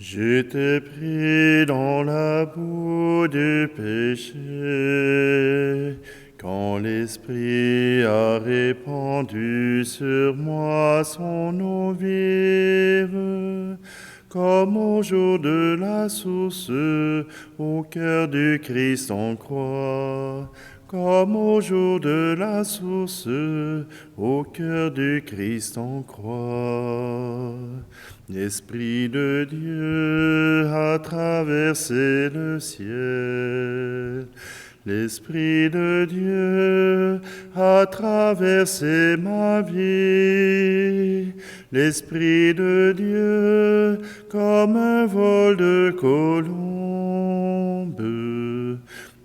J'étais pris dans la boue du péché, quand l'Esprit a répandu sur moi son eau vive, comme au jour de la source, au cœur du Christ on croit. Comme au jour de la source, au cœur du Christ on croit. L'Esprit de Dieu a traversé le ciel. L'Esprit de Dieu a traversé ma vie. L'Esprit de Dieu, comme un vol de colombe,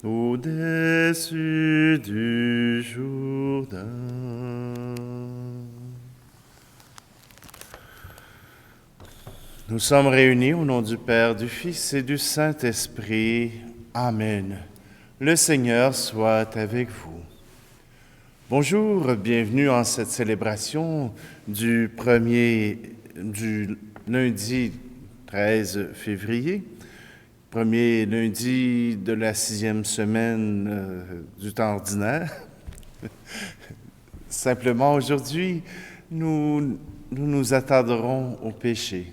au-dessus du Jourdain. Nous sommes réunis au nom du Père, du Fils et du Saint-Esprit. Amen. Le Seigneur soit avec vous. Bonjour, bienvenue en cette célébration du lundi 13 février, premier lundi de la 6e semaine du temps ordinaire. Simplement, aujourd'hui, nous nous attarderons au péché.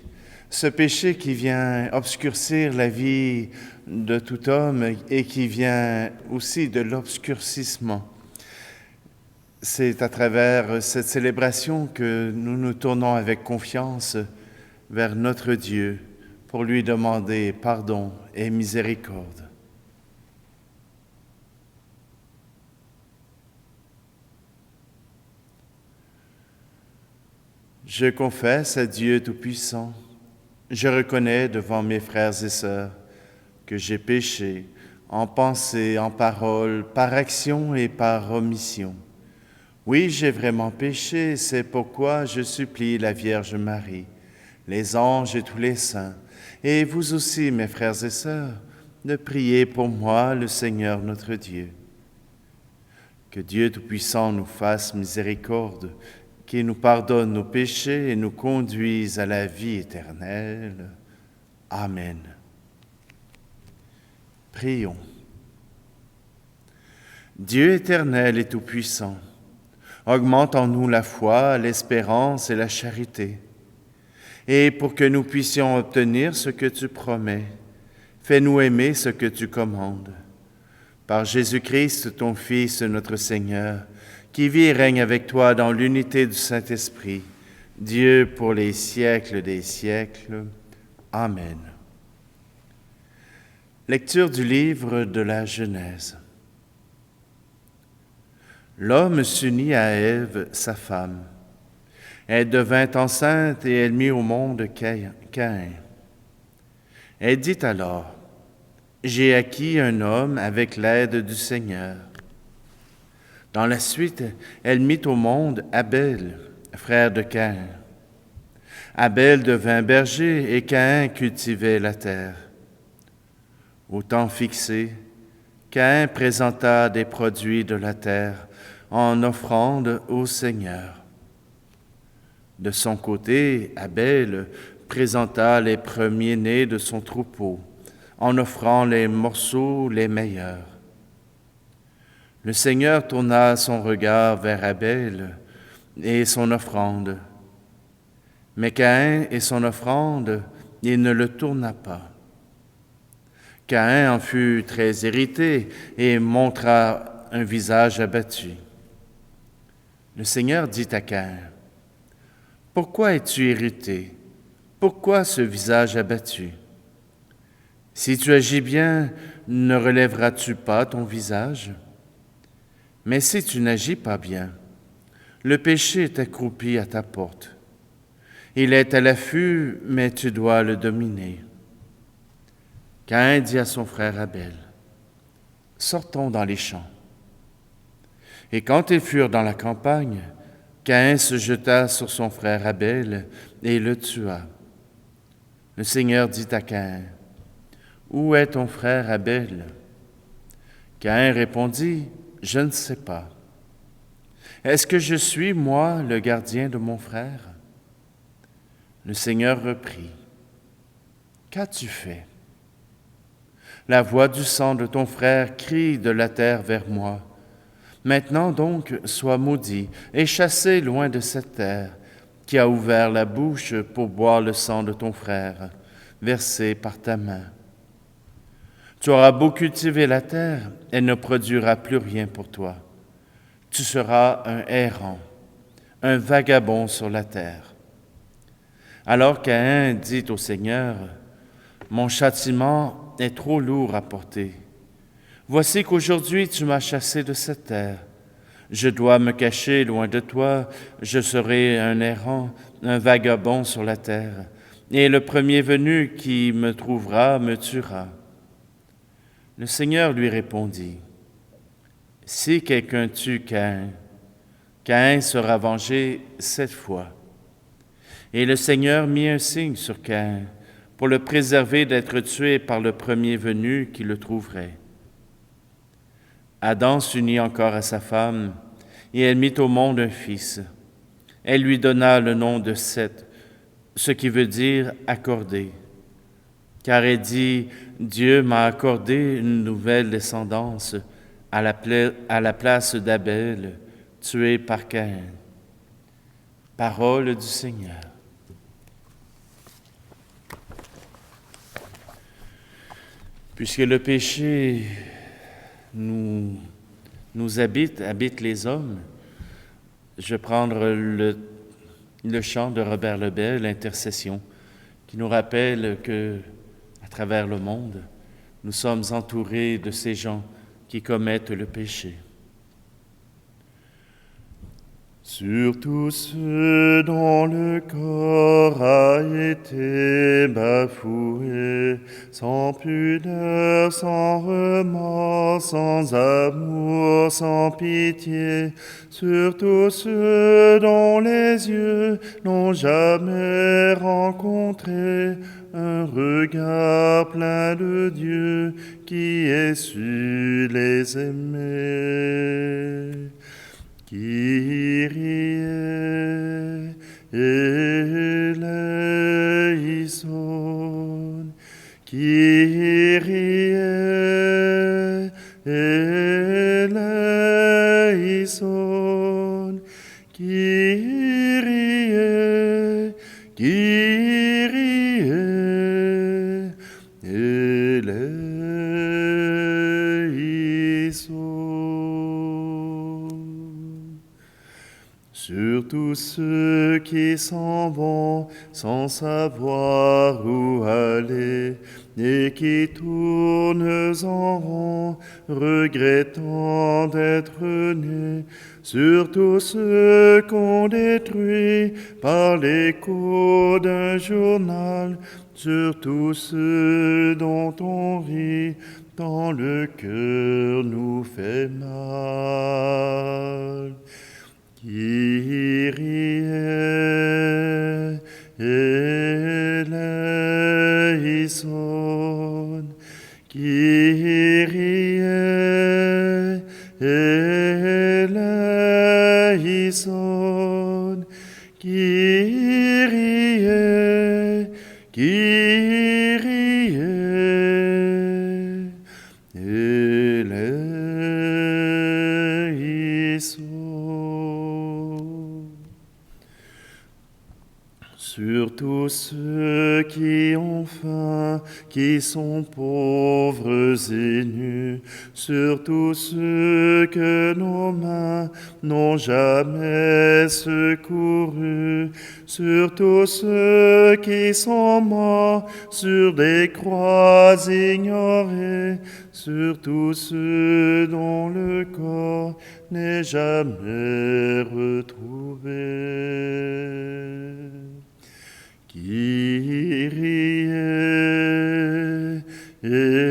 Ce péché qui vient obscurcir la vie de tout homme et qui vient aussi de l'obscurcissement. C'est à travers cette célébration que nous nous tournons avec confiance vers notre Dieu pour lui demander pardon et miséricorde. Je confesse à Dieu Tout-Puissant, je reconnais devant mes frères et sœurs que j'ai péché en pensée, en parole, par action et par omission. Oui, j'ai vraiment péché, c'est pourquoi je supplie la Vierge Marie, les anges et tous les saints, et vous aussi, mes frères et sœurs, de prier pour moi, le Seigneur notre Dieu. Que Dieu Tout-Puissant nous fasse miséricorde, qu'il nous pardonne nos péchés et nous conduise à la vie éternelle. Amen. Prions. Dieu éternel et tout-puissant, augmente en nous la foi, l'espérance et la charité. Et pour que nous puissions obtenir ce que tu promets, fais-nous aimer ce que tu commandes. Par Jésus-Christ, ton Fils, notre Seigneur, qui vit et règne avec toi dans l'unité du Saint-Esprit, Dieu pour les siècles des siècles. Amen. Lecture du livre de la Genèse. L'homme s'unit à Ève, sa femme. Elle devint enceinte et elle mit au monde Caïn. Elle dit alors, « J'ai acquis un homme avec l'aide du Seigneur. » Dans la suite, elle mit au monde Abel, frère de Caïn. Abel devint berger et Caïn cultivait la terre. Au temps fixé, Caïn présenta des produits de la terre en offrande au Seigneur. De son côté, Abel présenta les premiers-nés de son troupeau en offrant les morceaux les meilleurs. Le Seigneur tourna son regard vers Abel et son offrande. Mais Caïn et son offrande, il ne le tourna pas. Caïn en fut très irrité et montra un visage abattu. Le Seigneur dit à Caïn, « Pourquoi es-tu irrité? Pourquoi ce visage abattu? Si tu agis bien, ne relèveras-tu pas ton visage? Mais si tu n'agis pas bien, le péché est accroupi à ta porte. Il est à l'affût, mais tu dois le dominer. » Caïn dit à son frère Abel, « Sortons dans les champs. » Et quand ils furent dans la campagne, Caïn se jeta sur son frère Abel et le tua. Le Seigneur dit à Caïn, « Où est ton frère Abel? » Caïn répondit, « Je ne sais pas. Est-ce que je suis, moi, le gardien de mon frère? » Le Seigneur reprit, « qu'as-tu fait? La voix du sang de ton frère crie de la terre vers moi. Maintenant donc, sois maudit et chassé loin de cette terre qui a ouvert la bouche pour boire le sang de ton frère, versé par ta main. Tu auras beau cultiver la terre, elle ne produira plus rien pour toi. Tu seras un errant, un vagabond sur la terre. Alors Caïn dit au Seigneur, « Mon châtiment est trop lourd à porter. Voici qu'aujourd'hui tu m'as chassé de cette terre. Je dois me cacher loin de toi, je serai un errant, un vagabond sur la terre, et le premier venu qui me trouvera me tuera. » Le Seigneur lui répondit, « Si quelqu'un tue Caïn, Caïn sera vengé 7 fois. » Et le Seigneur mit un signe sur Caïn pour le préserver d'être tué par le premier venu qui le trouverait. Adam s'unit encore à sa femme, et elle mit au monde un fils. Elle lui donna le nom de Seth, ce qui veut dire « accordé », car elle dit « Dieu m'a accordé une nouvelle descendance à la place d'Abel, tué par Caïn. » Parole du Seigneur. Puisque le péché nous habite les hommes, je vais prendre le chant de Robert Lebel, l'Intercession, qui nous rappelle que, à travers le monde, nous sommes entourés de ces gens qui commettent le péché. Sur tous ceux dont le corps a été bafoué, sans pudeur, sans remords, sans amour, sans pitié, sur tous ceux dont les yeux n'ont jamais rencontré un regard plein de Dieu qui ait su les aimer. Kyrie eleison, Kyrie eleison, Kyrie, Kyrie eleison. Sur tous ceux qui s'en vont sans savoir où aller et qui tournent en rond, regrettant d'être nés, sur tous ceux qu'on détruit par l'écho d'un journal, sur tous ceux dont on rit, tant le cœur nous fait mal. Kyrie eleison, Kyrie eleison, Kyrie, Kyrie eleison. Sur tous ceux qui ont faim, qui sont pauvres et nus, sur tous ceux que nos mains n'ont jamais secourus, sur tous ceux qui sont morts sur des croix ignorées, sur tous ceux dont le corps n'est jamais retrouvé. Kyrie eleison,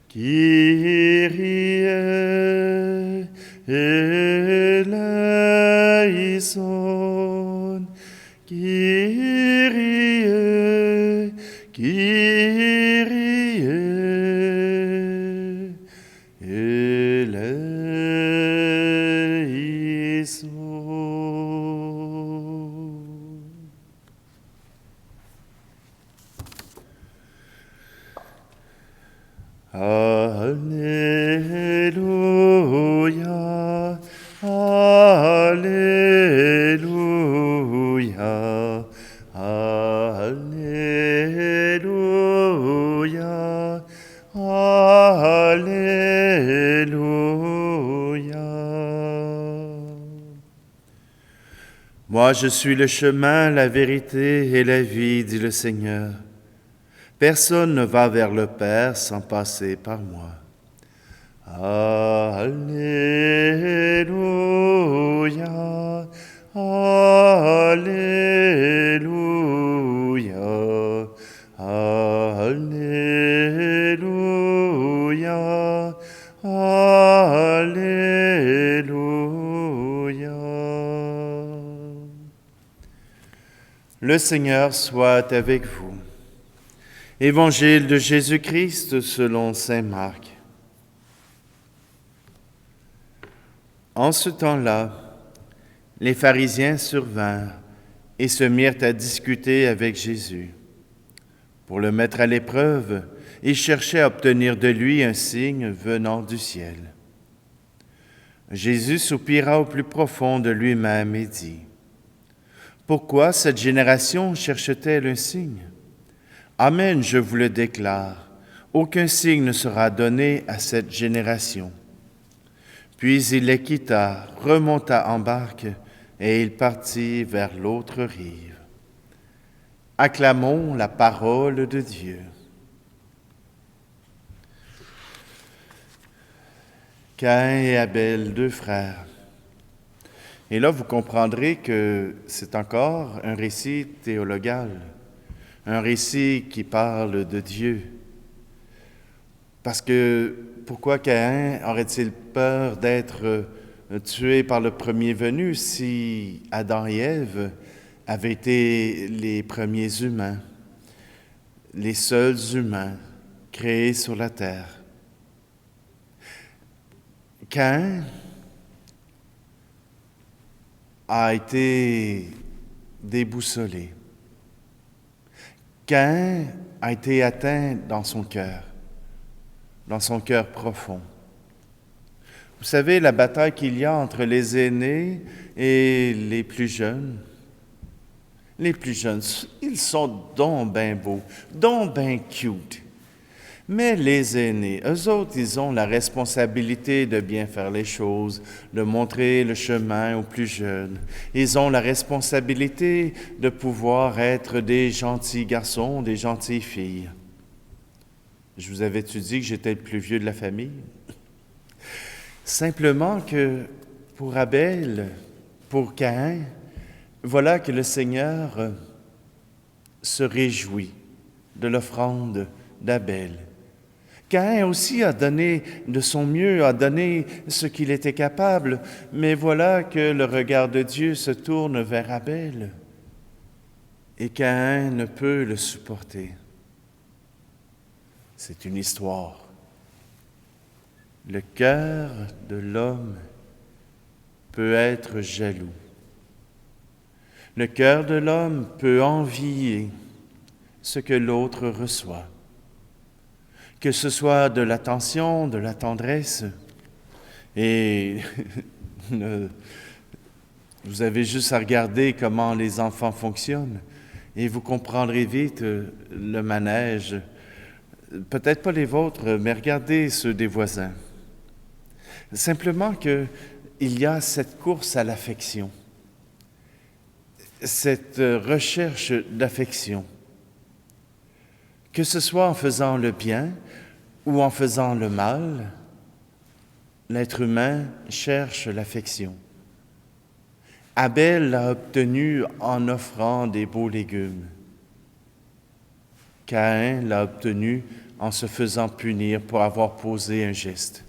Kyrie eleison, Kyrie, Kyrie eleison. Moi, je suis le chemin, la vérité et la vie, dit le Seigneur. Personne ne va vers le Père sans passer par moi. Alléluia, Alléluia, Alléluia, Alléluia. Le Seigneur soit avec vous. Évangile de Jésus-Christ selon saint Marc. En ce temps-là, les pharisiens survinrent et se mirent à discuter avec Jésus. Pour le mettre à l'épreuve, ils cherchaient à obtenir de lui un signe venant du ciel. Jésus soupira au plus profond de lui-même et dit : « Pourquoi cette génération cherche-t-elle un signe ? Amen, je vous le déclare, aucun signe ne sera donné à cette génération. » Puis il les quitta, remonta en barque, et il partit vers l'autre rive. Acclamons la parole de Dieu. Caïn et Abel, deux frères. Et là, vous comprendrez que c'est encore un récit théologal, un récit qui parle de Dieu. Parce que pourquoi Caïn aurait-il peur d'être tué par le premier venu si Adam et Ève avaient été les premiers humains, les seuls humains créés sur la terre? Caïn a été déboussolé. Caïn a été atteint dans son cœur profond. Vous savez, la bataille qu'il y a entre les aînés et les plus jeunes. Les plus jeunes, ils sont donc ben beaux, donc ben cute. Mais les aînés, eux autres, ils ont la responsabilité de bien faire les choses, de montrer le chemin aux plus jeunes. Ils ont la responsabilité de pouvoir être des gentils garçons, des gentilles filles. Je vous avais-tu dit que j'étais le plus vieux de la famille? Simplement que pour Abel, pour Caïn, voilà que le Seigneur se réjouit de l'offrande d'Abel. Caïn aussi a donné de son mieux, a donné ce qu'il était capable, mais voilà que le regard de Dieu se tourne vers Abel et Caïn ne peut le supporter. C'est une histoire. Le cœur de l'homme peut être jaloux. Le cœur de l'homme peut envier ce que l'autre reçoit. Que ce soit de l'attention, de la tendresse, et vous avez juste à regarder comment les enfants fonctionnent, et vous comprendrez vite le manège. Peut-être pas les vôtres, mais regardez ceux des voisins. Simplement qu'il y a cette course à l'affection, cette recherche d'affection. Que ce soit en faisant le bien ou en faisant le mal, l'être humain cherche l'affection. Abel l'a obtenu en offrant des beaux légumes. Caïn l'a obtenu en se faisant punir pour avoir posé un geste.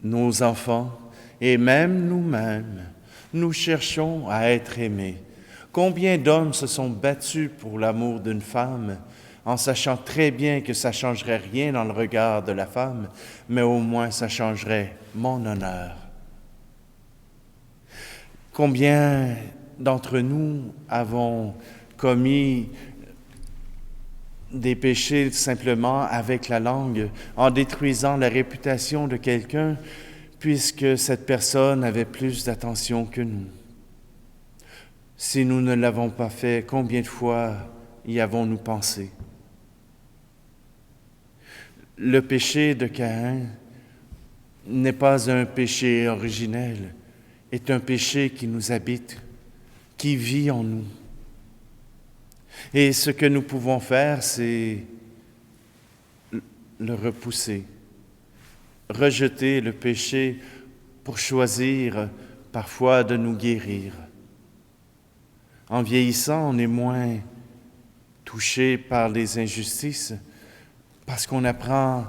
Nos enfants, et même nous-mêmes, nous cherchons à être aimés. Combien d'hommes se sont battus pour l'amour d'une femme, en sachant très bien que ça ne changerait rien dans le regard de la femme, mais au moins ça changerait mon honneur. Combien d'entre nous avons commis des péchés simplement avec la langue, en détruisant la réputation de quelqu'un, puisque cette personne avait plus d'attention que nous. Si nous ne l'avons pas fait, combien de fois y avons-nous pensé? Le péché de Caïn n'est pas un péché originel, est un péché qui nous habite, qui vit en nous. Et ce que nous pouvons faire, c'est le repousser, rejeter le péché pour choisir parfois de nous guérir. En vieillissant, on est moins touché par les injustices parce qu'on apprend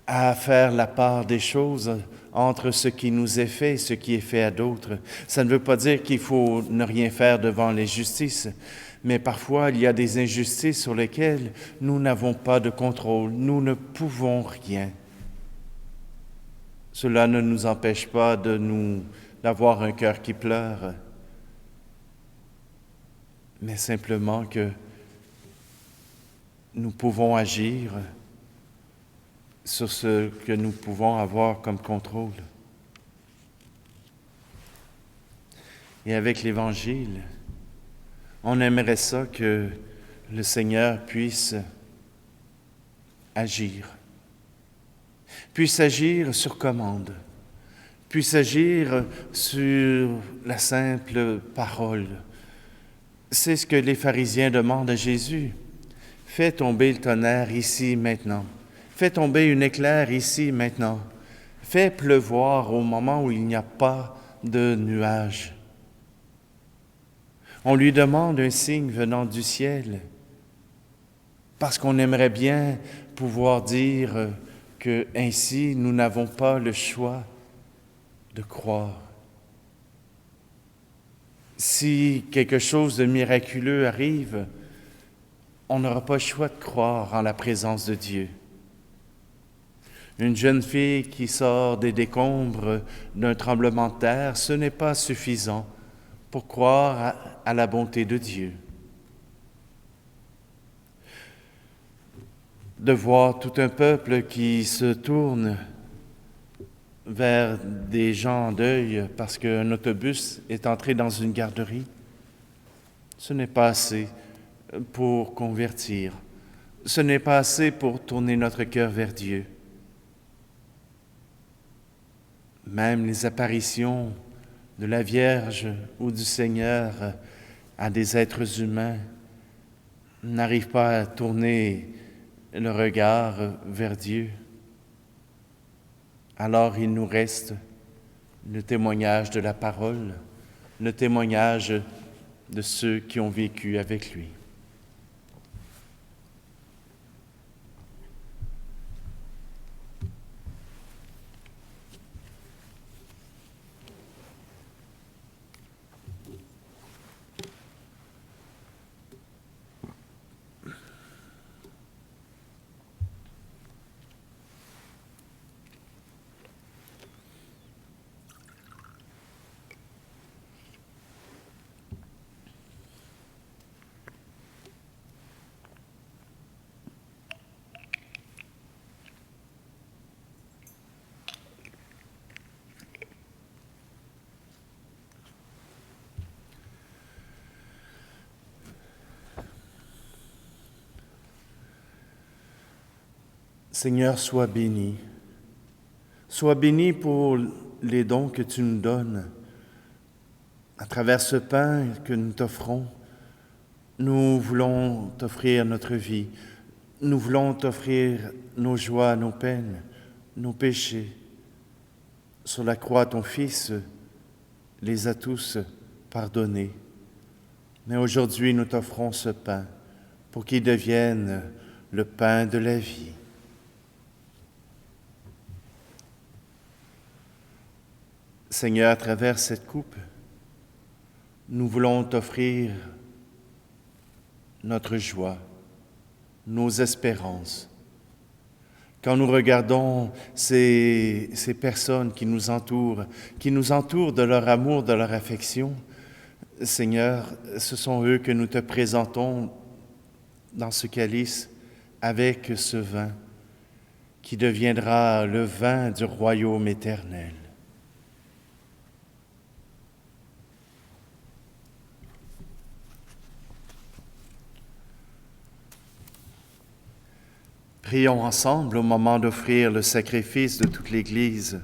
à faire la part des choses entre ce qui nous est fait et ce qui est fait à d'autres. Ça ne veut pas dire qu'il faut ne rien faire devant l'injustice, mais parfois il y a des injustices sur lesquelles nous n'avons pas de contrôle, nous ne pouvons rien. Cela ne nous empêche pas d'avoir un cœur qui pleure, mais simplement que nous pouvons agir sur ce que nous pouvons avoir comme contrôle. Et avec l'Évangile, on aimerait ça que le Seigneur puisse agir sur commande, puisse agir sur la simple parole. C'est ce que les pharisiens demandent à Jésus. Fais tomber le tonnerre ici, maintenant. Fais tomber une éclair ici, maintenant. Fais pleuvoir au moment où il n'y a pas de nuages. On lui demande un signe venant du ciel parce qu'on aimerait bien pouvoir dire que ainsi nous n'avons pas le choix de croire. Si quelque chose de miraculeux arrive, on n'aura pas le choix de croire en la présence de Dieu. Une jeune fille qui sort des décombres d'un tremblement de terre, ce n'est pas suffisant pour croire à la bonté de Dieu. De voir tout un peuple qui se tourne vers des gens en deuil parce qu'un autobus est entré dans une garderie, ce n'est pas assez pour convertir. Ce n'est pas assez pour tourner notre cœur vers Dieu. Même les apparitions de la Vierge ou du Seigneur à des êtres humains n'arrivent pas à tourner le regard vers Dieu. Alors il nous reste le témoignage de la parole, le témoignage de ceux qui ont vécu avec lui. Seigneur, sois béni. Sois béni pour les dons que tu nous donnes. À travers ce pain que nous t'offrons, nous voulons t'offrir notre vie. Nous voulons t'offrir nos joies, nos peines, nos péchés. Sur la croix, ton Fils les a tous pardonnés. Mais aujourd'hui, nous t'offrons ce pain pour qu'il devienne le pain de la vie. Seigneur, à travers cette coupe, nous voulons t'offrir notre joie, nos espérances. Quand nous regardons ces personnes qui nous entourent de leur amour, de leur affection, Seigneur, ce sont eux que nous te présentons dans ce calice avec ce vin qui deviendra le vin du royaume éternel. Prions ensemble au moment d'offrir le sacrifice de toute l'Église.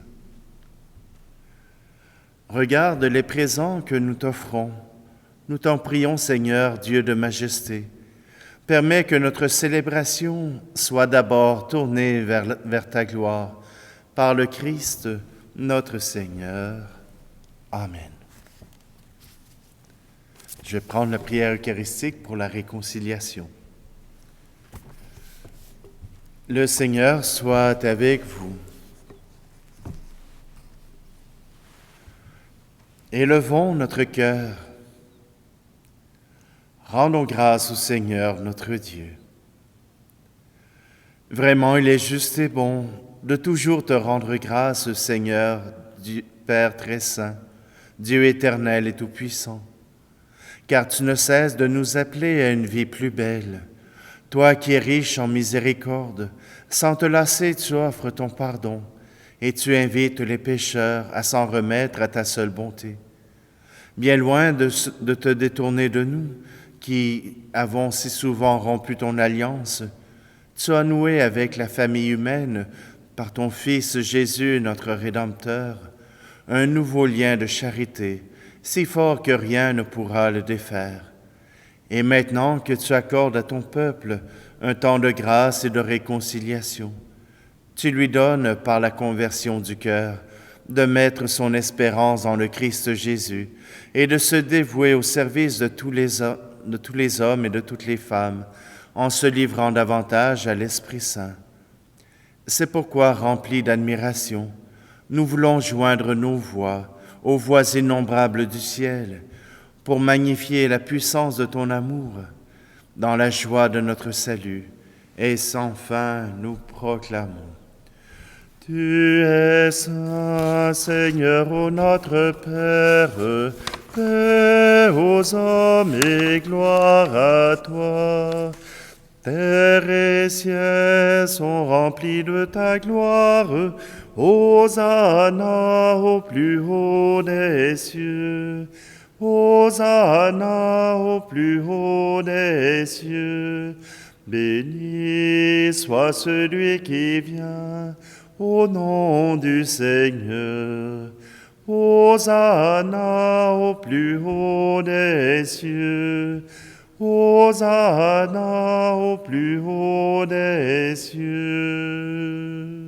Regarde les présents que nous t'offrons. Nous t'en prions, Seigneur, Dieu de majesté. Permets que notre célébration soit d'abord tournée vers ta gloire, par le Christ, notre Seigneur. Amen. Je vais prendre la prière eucharistique pour la réconciliation. Le Seigneur soit avec vous. Élevons notre cœur. Rendons grâce au Seigneur notre Dieu. Vraiment, il est juste et bon de toujours te rendre grâce, Seigneur, Père très saint, Dieu éternel et tout-puissant, car tu ne cesses de nous appeler à une vie plus belle. Toi qui es riche en miséricorde, sans te lasser, tu offres ton pardon et tu invites les pécheurs à s'en remettre à ta seule bonté. Bien loin de te détourner de nous, qui avons si souvent rompu ton alliance, tu as noué avec la famille humaine, par ton Fils Jésus, notre Rédempteur, un nouveau lien de charité, si fort que rien ne pourra le défaire. Et maintenant que tu accordes à ton peuple un temps de grâce et de réconciliation, tu lui donnes, par la conversion du cœur, de mettre son espérance dans le Christ Jésus et de se dévouer au service de tous les hommes et de toutes les femmes, en se livrant davantage à l'Esprit Saint. C'est pourquoi, remplis d'admiration, nous voulons joindre nos voix aux voix innombrables du ciel, pour magnifier la puissance de ton amour, dans la joie de notre salut, et sans fin nous proclamons. Tu es saint, Seigneur, ô notre Père, paix aux hommes et gloire à toi. Terre et ciel sont remplis de ta gloire, Hosanna au plus haut des cieux. Hosanna au plus haut des cieux. Béni soit celui qui vient au nom du Seigneur. Hosanna au plus haut des cieux. Hosanna au plus haut des cieux.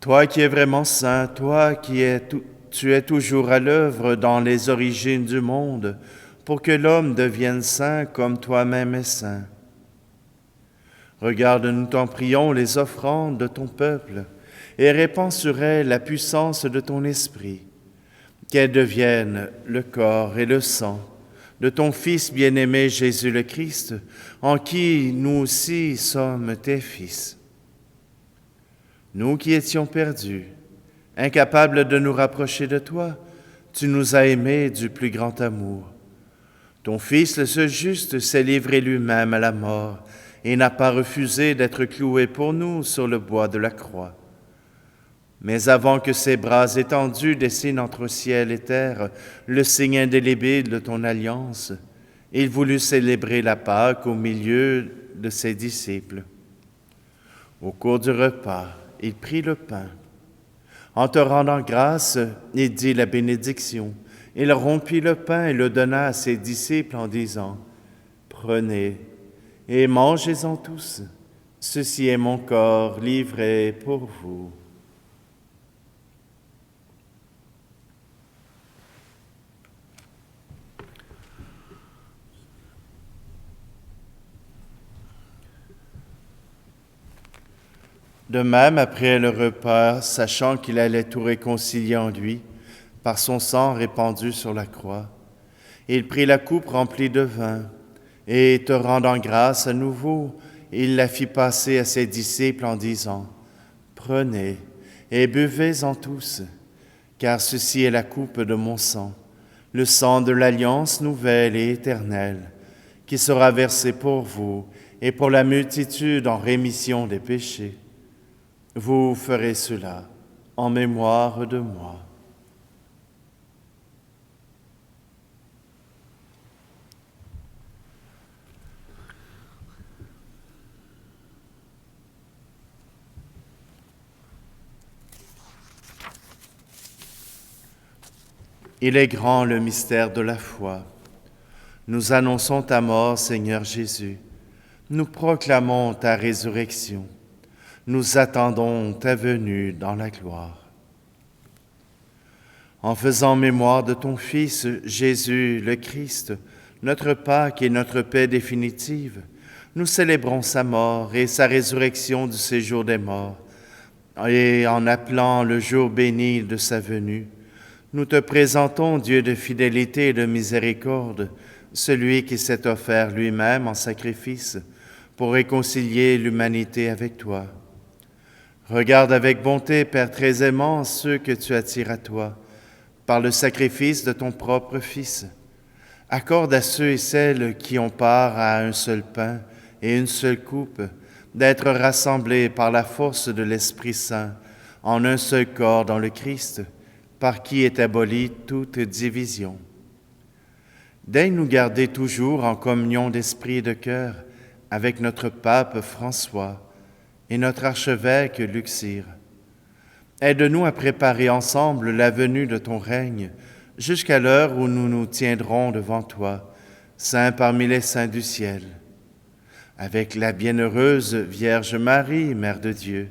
Toi qui es vraiment saint, toi tu es toujours à l'œuvre dans les origines du monde, pour que l'homme devienne saint comme toi-même es saint. Regarde, nous t'en prions, les offrandes de ton peuple, et répands sur elles la puissance de ton esprit, qu'elles deviennent le corps et le sang de ton Fils bien-aimé Jésus le Christ, en qui nous aussi sommes tes fils. Nous qui étions perdus, incapables de nous rapprocher de toi, tu nous as aimés du plus grand amour. Ton Fils, le seul juste, s'est livré lui-même à la mort et n'a pas refusé d'être cloué pour nous sur le bois de la croix. Mais avant que ses bras étendus dessinent entre ciel et terre le signe indélébile de ton alliance, il voulut célébrer la Pâque au milieu de ses disciples. Au cours du repas, il prit le pain. En te rendant grâce, il dit la bénédiction. Il rompit le pain et le donna à ses disciples en disant, « Prenez et mangez-en tous. Ceci est mon corps livré pour vous. » De même, après le repas, sachant qu'il allait tout réconcilier en lui, par son sang répandu sur la croix, il prit la coupe remplie de vin, et te rendant grâce à nouveau, il la fit passer à ses disciples en disant, « Prenez et buvez-en tous, car ceci est la coupe de mon sang, le sang de l'alliance nouvelle et éternelle, qui sera versé pour vous et pour la multitude en rémission des péchés. Vous ferez cela en mémoire de moi. » Il est grand le mystère de la foi. Nous annonçons ta mort, Seigneur Jésus. Nous proclamons ta résurrection. Nous attendons ta venue dans la gloire. En faisant mémoire de ton Fils, Jésus le Christ, notre Pâque et notre paix définitive, nous célébrons sa mort et sa résurrection du séjour des morts. Et en appelant le jour béni de sa venue, nous te présentons, Dieu de fidélité et de miséricorde, celui qui s'est offert lui-même en sacrifice pour réconcilier l'humanité avec toi. Regarde avec bonté, Père très aimant, ceux que tu attires à toi, par le sacrifice de ton propre Fils. Accorde à ceux et celles qui ont part à un seul pain et une seule coupe, d'être rassemblés par la force de l'Esprit Saint en un seul corps dans le Christ, par qui est abolie toute division. Daigne nous garder toujours en communion d'esprit et de cœur avec notre pape François et notre archevêque Luxire. Aide-nous à préparer ensemble la venue de ton règne jusqu'à l'heure où nous nous tiendrons devant toi, saint parmi les saints du ciel, avec la bienheureuse Vierge Marie, Mère de Dieu,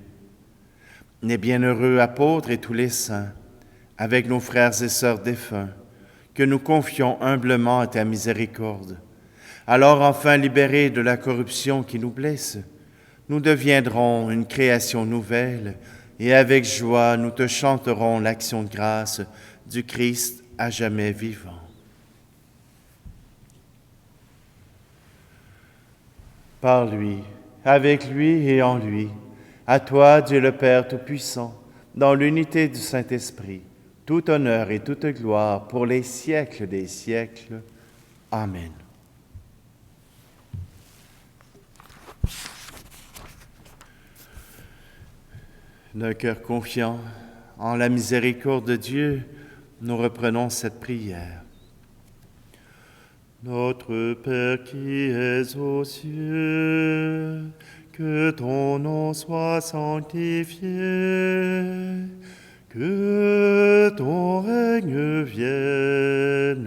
les bienheureux apôtres et tous les saints, avec nos frères et sœurs défunts, que nous confions humblement à ta miséricorde. Alors enfin libérés de la corruption qui nous blesse, nous deviendrons une création nouvelle et avec joie nous te chanterons l'action de grâce du Christ à jamais vivant. Par lui, avec lui et en lui, à toi, Dieu le Père Tout-Puissant, dans l'unité du Saint-Esprit, tout honneur et toute gloire pour les siècles des siècles. Amen. D'un cœur confiant en la miséricorde de Dieu, nous reprenons cette prière. Notre Père qui es aux cieux, que ton nom soit sanctifié, que ton règne vienne,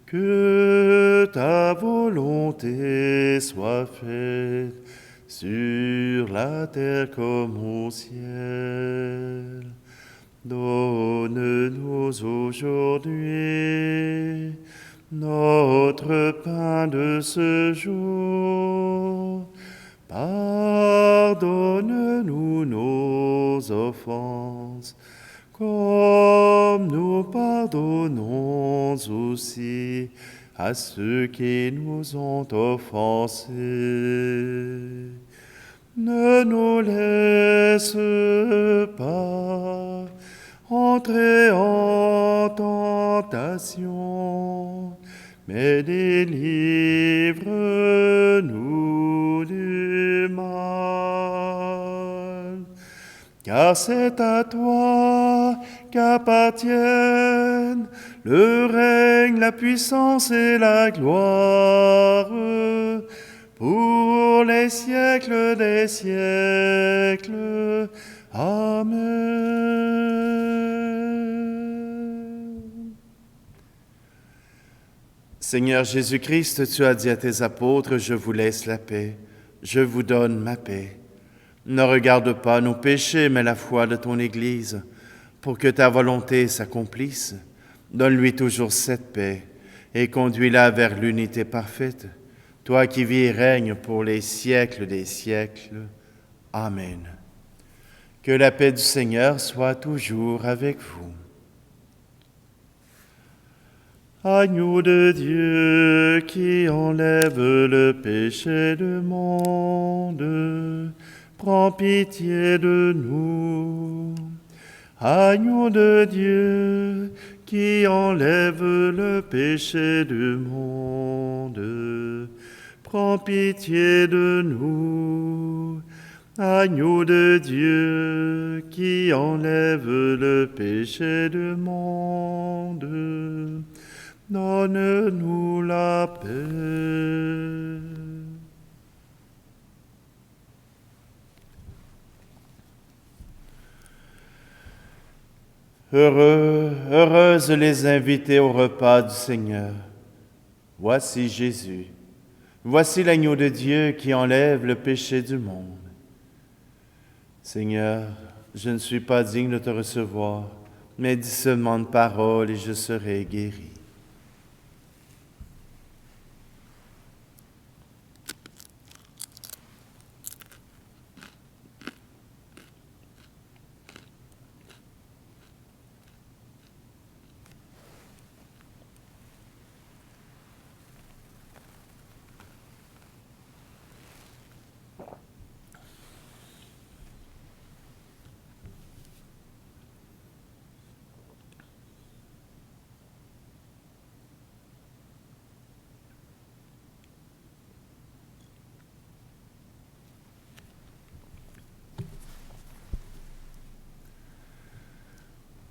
que ta volonté soit faite sur la terre comme au ciel. Donne-nous aujourd'hui notre pain de ce jour. Pardonne-nous nos offenses, comme nous pardonnons aussi à ceux qui nous ont offensés. Ne nous laisse pas entrer en tentation, mais délivre-nous du mal. Car c'est à toi qu'appartiennent le règne, la puissance et la gloire pour les siècles des siècles. Amen. Seigneur Jésus-Christ, tu as dit à tes apôtres, je vous laisse la paix, je vous donne ma paix. Ne regarde pas nos péchés, mais la foi de ton Église, pour que ta volonté s'accomplisse. Donne-lui toujours cette paix et conduis-la vers l'unité parfaite, toi qui vis et règnes pour les siècles des siècles. Amen. Que la paix du Seigneur soit toujours avec vous. Agneau de Dieu qui enlève le péché du monde, prends pitié de nous. Agneau de Dieu qui enlève le péché du monde, prends pitié de nous. Agneau de Dieu qui enlève le péché du monde, donne-nous la paix. Heureux, heureuses les invités au repas du Seigneur. Voici Jésus. Voici l'agneau de Dieu qui enlève le péché du monde. Seigneur, je ne suis pas digne de te recevoir, mais dis seulement une parole et je serai guéri.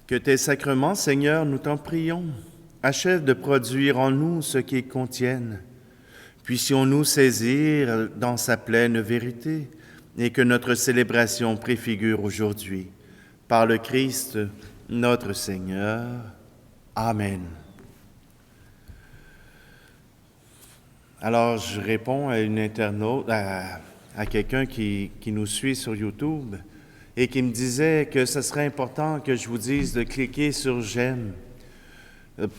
Que tes sacrements, Seigneur, nous t'en prions, achèvent de produire en nous ce qu'ils contiennent. Puissions-nous saisir dans sa pleine vérité et que notre célébration préfigure aujourd'hui. Par le Christ, notre Seigneur. Amen. Alors, je réponds à une internaute, à quelqu'un qui nous suit sur YouTube et qui me disait que ce serait important que je vous dise de cliquer sur « J'aime ».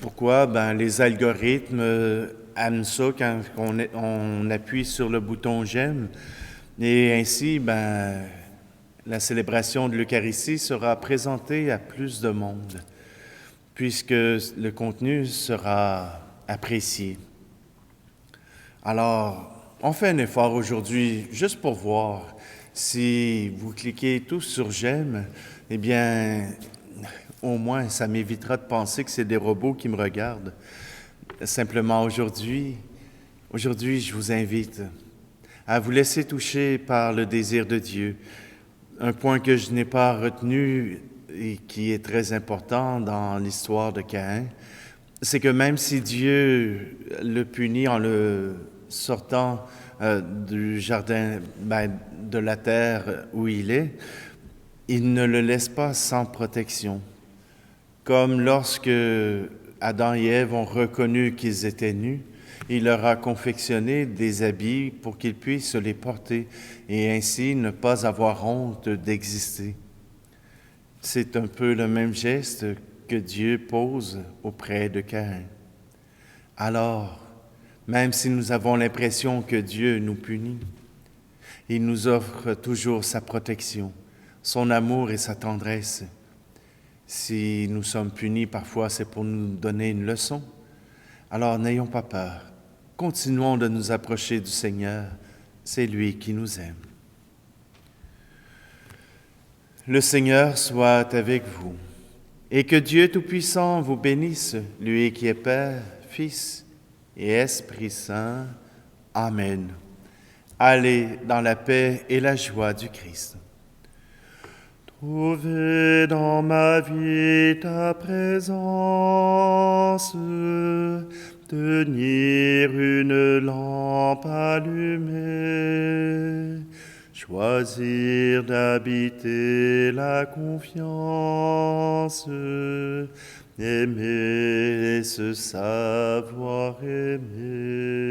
Pourquoi? Les algorithmes aiment ça quand on appuie sur le bouton « J'aime ». Et ainsi, la célébration de l'Eucharistie sera présentée à plus de monde, puisque le contenu sera apprécié. Alors, on fait un effort aujourd'hui juste pour voir. Si vous cliquez tous sur « J'aime », eh bien, au moins, ça m'évitera de penser que c'est des robots qui me regardent. Simplement, aujourd'hui, je vous invite à vous laisser toucher par le désir de Dieu. Un point que je n'ai pas retenu et qui est très important dans l'histoire de Caïn, c'est que même si Dieu le punit en le sortant du jardin, de la terre où il est, il ne le laisse pas sans protection. Comme lorsque Adam et Ève ont reconnu qu'ils étaient nus, il leur a confectionné des habits pour qu'ils puissent les porter et ainsi ne pas avoir honte d'exister. C'est un peu le même geste que Dieu pose auprès de Caïn. Alors, même si nous avons l'impression que Dieu nous punit, il nous offre toujours sa protection, son amour et sa tendresse. Si nous sommes punis, parfois c'est pour nous donner une leçon. Alors n'ayons pas peur. Continuons de nous approcher du Seigneur. C'est lui qui nous aime. Le Seigneur soit avec vous et que Dieu Tout-Puissant vous bénisse, lui qui est Père, Fils et Esprit Saint. Amen. Allez dans la paix et la joie du Christ. Trouvez dans ma vie ta présence, tenir une lampe allumée, choisir d'habiter la confiance, aimer et se savoir aimer.